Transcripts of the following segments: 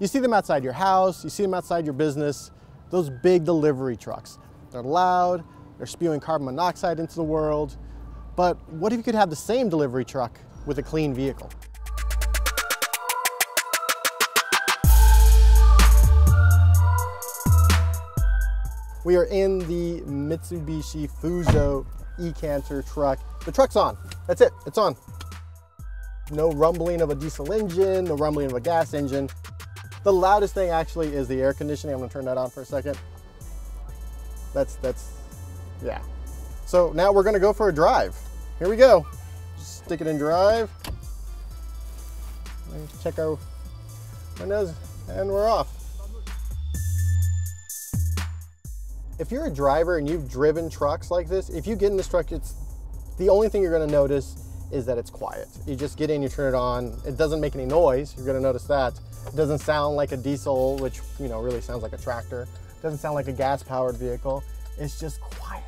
You see them outside your house, you see them outside your business, those big delivery trucks. They're loud, they're spewing carbon monoxide into the world, but what if you could have the same delivery truck with a clean vehicle? We are in the Mitsubishi FUSO eCanter truck. The truck's on, that's it, it's on. No rumbling of a diesel engine, no rumbling of a gas engine. The loudest thing actually is the air conditioning. I'm gonna turn that on for a second. Yeah. So now we're gonna go for a drive. Here we go. Just stick it in drive. Check our windows and we're off. If you're a driver and you've driven trucks like this, if you get in this truck, the only thing you're gonna notice is that it's quiet. You just get in, you turn it on, it doesn't make any noise, you're gonna notice that. It doesn't sound like a diesel, which really sounds like a tractor. It doesn't sound like a gas-powered vehicle. It's just quiet.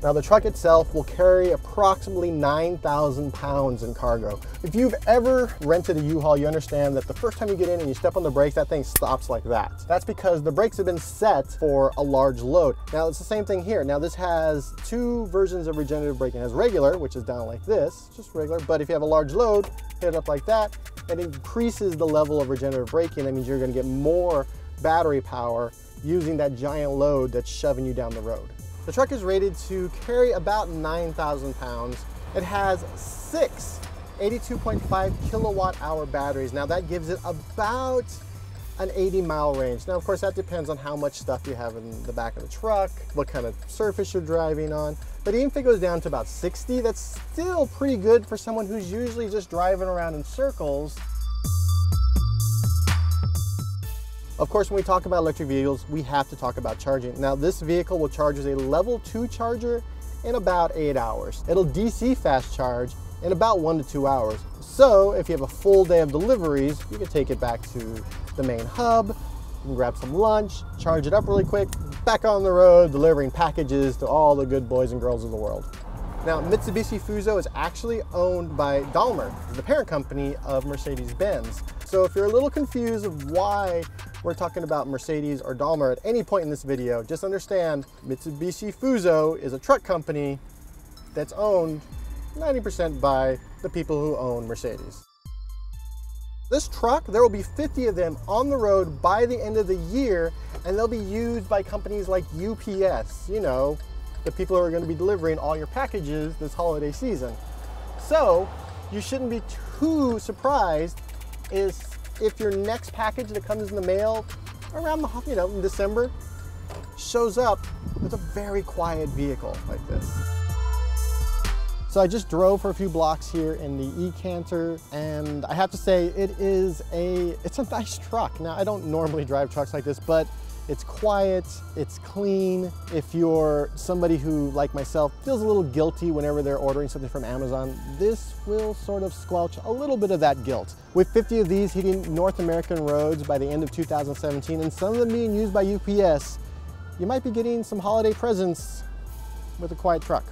Now the truck itself will carry approximately 9,000 pounds in cargo. If you've ever rented a U-Haul, you understand that the first time you get in and you step on the brakes, that thing stops like that. That's because the brakes have been set for a large load. Now it's the same thing here. Now this has two versions of regenerative braking. It has regular, which is down like this, just regular, but if you have a large load, hit it up like that, it increases the level of regenerative braking. That means you're gonna get more battery power using that giant load that's shoving you down the road. The truck is rated to carry about 9,000 pounds. It has 6 82.5 kilowatt hour batteries. Now that gives it about an 80-mile range. Now, of course, that depends on how much stuff you have in the back of the truck, what kind of surface you're driving on. But even if it goes down to about 60, that's still pretty good for someone who's usually just driving around in circles. Of course, when we talk about electric vehicles, we have to talk about charging. Now, this vehicle will charge as a level 2 charger in about 8 hours. It'll DC fast charge in about 1 to 2 hours. So if you have a full day of deliveries, you can take it back to the main hub, you can grab some lunch, charge it up really quick, back on the road, delivering packages to all the good boys and girls of the world. Now, Mitsubishi FUSO is actually owned by Daimler, the parent company of Mercedes-Benz. So if you're a little confused of why we're talking about Mercedes or Daimler at any point in this video, just understand Mitsubishi FUSO is a truck company that's owned 90% by the people who own Mercedes. This truck, there will be 50 of them on the road by the end of the year, and they'll be used by companies like UPS, the people who are going to be delivering all your packages this holiday season. So you shouldn't be too surprised if your next package that comes in the mail around in December shows up with a very quiet vehicle like this. So I just drove for a few blocks here in the eCanter, and I have to say it's a nice truck. Now, I don't normally drive trucks like this, but it's quiet, it's clean. If you're somebody who, like myself, feels a little guilty whenever they're ordering something from Amazon, this will sort of squelch a little bit of that guilt. With 50 of these hitting North American roads by the end of 2017, and some of them being used by UPS, you might be getting some holiday presents with a quiet truck.